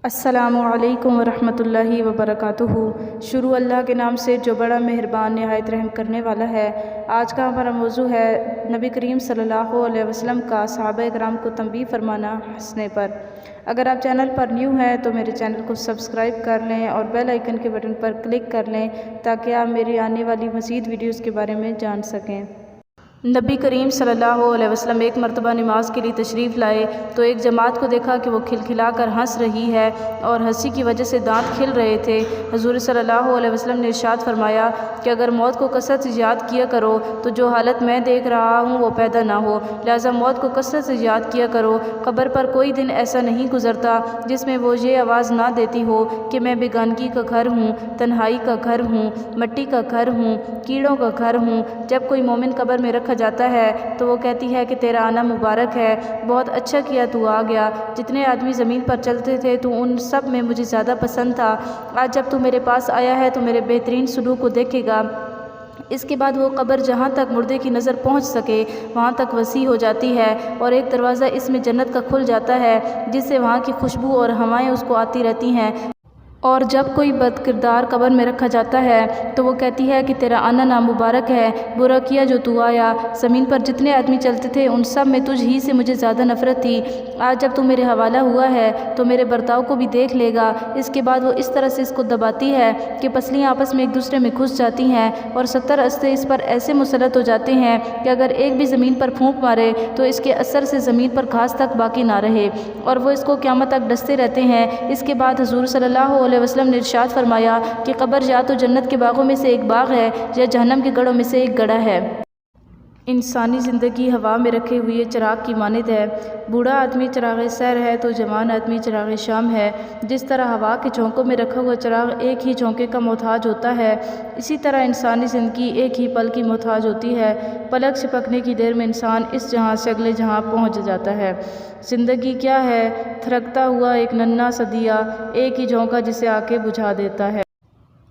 السلام علیکم ورحمۃ اللہ وبرکاتہ۔ شروع اللہ کے نام سے جو بڑا مہربان نہایت رحم کرنے والا ہے۔ آج کا ہمارا موضوع ہے نبی کریم صلی اللہ علیہ وسلم کا صحابہ کرام کو تنبیہ فرمانا ہنسنے پر۔ اگر آپ چینل پر نیو ہیں تو میرے چینل کو سبسکرائب کر لیں اور بیل آئیکن کے بٹن پر کلک کر لیں تاکہ آپ میری آنے والی مزید ویڈیوز کے بارے میں جان سکیں۔ نبی کریم صلی اللہ علیہ وسلم ایک مرتبہ نماز کے لیے تشریف لائے تو ایک جماعت کو دیکھا کہ وہ کھلکھلا کر ہنس رہی ہے اور ہنسی کی وجہ سے دانت کھل رہے تھے۔ حضور صلی اللہ علیہ وسلم نے ارشاد فرمایا کہ اگر موت کو کثرت سے یاد کیا کرو تو جو حالت میں دیکھ رہا ہوں وہ پیدا نہ ہو، لہٰذا موت کو کثرت سے یاد کیا کرو۔ قبر پر کوئی دن ایسا نہیں گزرتا جس میں وہ یہ آواز نہ دیتی ہو کہ میں بیگانگی کا گھر ہوں، تنہائی کا گھر ہوں، مٹی کا گھر ہوں، کیڑوں کا گھر ہوں۔ جب کوئی مومن قبر میں رکھا جاتا ہے تو وہ کہتی ہے کہ تیرا آنا مبارک ہے، بہت اچھا کیا تو آ گیا، جتنے آدمی زمین پر چلتے تھے تو ان سب میں مجھے زیادہ پسند تھا، آج جب تو میرے پاس آیا ہے تو میرے بہترین سلوک کو دیکھے گا۔ اس کے بعد وہ قبر جہاں تک مردے کی نظر پہنچ سکے وہاں تک وسیع ہو جاتی ہے اور ایک دروازہ اس میں جنت کا کھل جاتا ہے جس سے وہاں کی خوشبو اور ہوائیں اس کو آتی رہتی ہیں۔ اور جب کوئی بد کردار قبر میں رکھا جاتا ہے تو وہ کہتی ہے کہ تیرا آنا نامبارک ہے، برا کیا جو تو آیا، زمین پر جتنے آدمی چلتے تھے ان سب میں تجھ ہی سے مجھے زیادہ نفرت تھی، آج جب تو میرے حوالہ ہوا ہے تو میرے برتاؤ کو بھی دیکھ لے گا۔ اس کے بعد وہ اس طرح سے اس کو دباتی ہے کہ پسلیاں آپس میں ایک دوسرے میں گھس جاتی ہیں اور 70 استے اس پر ایسے مسلط ہو جاتے ہیں کہ اگر ایک بھی زمین پر پھونک مارے تو اس کے اثر سے زمین پر گھاس تک باقی نہ رہے اور وہ اس کو قیامت تک ڈستے رہتے ہیں۔ اس کے بعد حضور صلی اللہ علیہ وسلم نے ارشاد فرمایا کہ قبر یا تو جنت کے باغوں میں سے ایک باغ ہے یا جہنم کے گڑھوں میں سے ایک گڑھا ہے۔ انسانی زندگی ہوا میں رکھے ہوئے چراغ کی مانند ہے، بوڑھا آدمی چراغ سحر ہے تو جوان آدمی چراغ شام ہے۔ جس طرح ہوا کے جھونکوں میں رکھا ہوا چراغ ایک ہی جھونکے کا محتاج ہوتا ہے، اسی طرح انسانی زندگی ایک ہی پل کی محتاج ہوتی ہے۔ پلک چھپکنے کی دیر میں انسان اس جہاں سے اگلے جہاں پہنچ جاتا ہے۔ زندگی کیا ہے؟ تھرکتا ہوا ایک ننھا سا دیا، ایک ہی جھونکا جسے آ کے بجھا دیتا ہے۔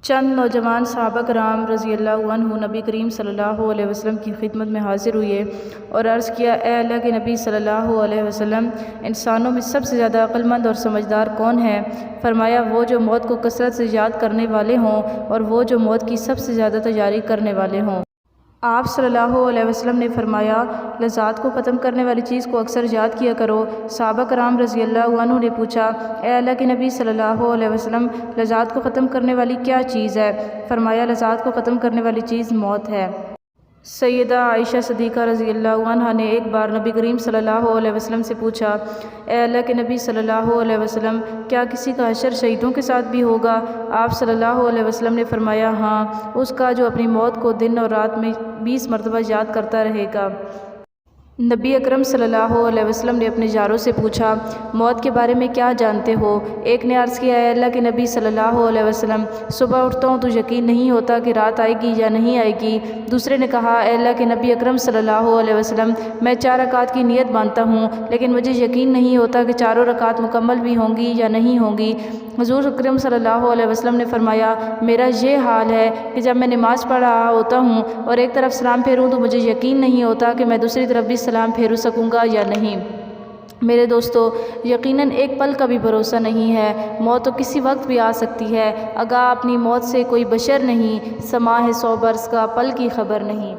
چند نوجوان صحابہ کرام رضی اللہ عنہ نبی کریم صلی اللہ علیہ وسلم کی خدمت میں حاضر ہوئے اور عرض کیا، اے اللہ کے نبی صلی اللہ علیہ وسلم، انسانوں میں سب سے زیادہ عقل مند اور سمجھدار کون ہے؟ فرمایا، وہ جو موت کو کثرت سے یاد کرنے والے ہوں اور وہ جو موت کی سب سے زیادہ تیاری کرنے والے ہوں۔ آپ صلی اللہ علیہ وسلم نے فرمایا، لذات کو ختم کرنے والی چیز کو اکثر یاد کیا کرو۔ صحابہ کرام رضی اللہ عنہ نے پوچھا، اے اللہ کے نبی صلی اللہ علیہ وسلم، لذات کو ختم کرنے والی کیا چیز ہے؟ فرمایا، لذات کو ختم کرنے والی چیز موت ہے۔ سیدہ عائشہ صدیقہ رضی اللہ عنہا نے ایک بار نبی کریم صلی اللہ علیہ وسلم سے پوچھا، اے اللہ کے نبی صلی اللہ علیہ وسلم، کیا کسی کا حشر شہیدوں کے ساتھ بھی ہوگا؟ آپ صلی اللہ علیہ وسلم نے فرمایا، ہاں، اس کا جو اپنی موت کو دن اور رات میں 20 مرتبہ یاد کرتا رہے گا۔ نبی اکرم صلی اللہ علیہ وسلم نے اپنے یاروں سے پوچھا، موت کے بارے میں کیا جانتے ہو؟ ایک نے عرض کیا، اے اللہ کے نبی صلی اللہ علیہ وسلم، صبح اٹھتا ہوں تو یقین نہیں ہوتا کہ رات آئے گی یا نہیں آئے گی۔ دوسرے نے کہا، اے اللہ کے نبی اکرم صلی اللہ علیہ وسلم، میں 4 رکعات کی نیت باندھتا ہوں لیکن مجھے یقین نہیں ہوتا کہ چاروں رکعات مکمل بھی ہوں گی یا نہیں ہوں گی۔ حضور اکرم صلی اللہ علیہ وسلم نے فرمایا، میرا یہ حال ہے کہ جب میں نماز پڑھ رہا ہوتا ہوں اور ایک طرف سلام پھیروں تو مجھے یقین نہیں ہوتا کہ میں دوسری طرف بھی سلام پھیر سکوں گا یا نہیں۔ میرے دوستو، یقیناً ایک پل کا بھی بھروسہ نہیں ہے، موت تو کسی وقت بھی آ سکتی ہے۔ آگاہ اپنی موت سے کوئی بشر نہیں، سما ہے 100 برس کا، پل کی خبر نہیں۔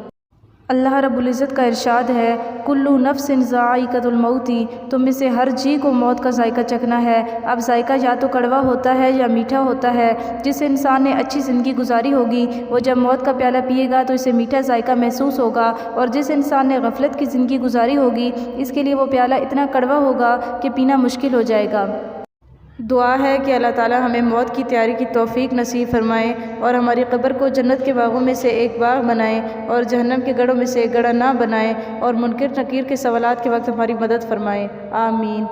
اللہ رب العزت کا ارشاد ہے، کلُّ نفس ذائقۃ الموت، تم میں سے ہر جی کو موت کا ذائقہ چکھنا ہے۔ اب ذائقہ یا تو کڑوا ہوتا ہے یا میٹھا ہوتا ہے۔ جس انسان نے اچھی زندگی گزاری ہوگی وہ جب موت کا پیالہ پیے گا تو اسے میٹھا ذائقہ محسوس ہوگا، اور جس انسان نے غفلت کی زندگی گزاری ہوگی اس کے لیے وہ پیالہ اتنا کڑوا ہوگا کہ پینا مشکل ہو جائے گا۔ دعا ہے کہ اللہ تعالیٰ ہمیں موت کی تیاری کی توفیق نصیب فرمائے اور ہماری قبر کو جنت کے باغوں میں سے ایک باغ بنائے اور جہنم کے گڑھوں میں سے ایک گڑھا نہ بنائے، اور منکر نکیر کے سوالات کے وقت ہماری مدد فرمائے، آمین۔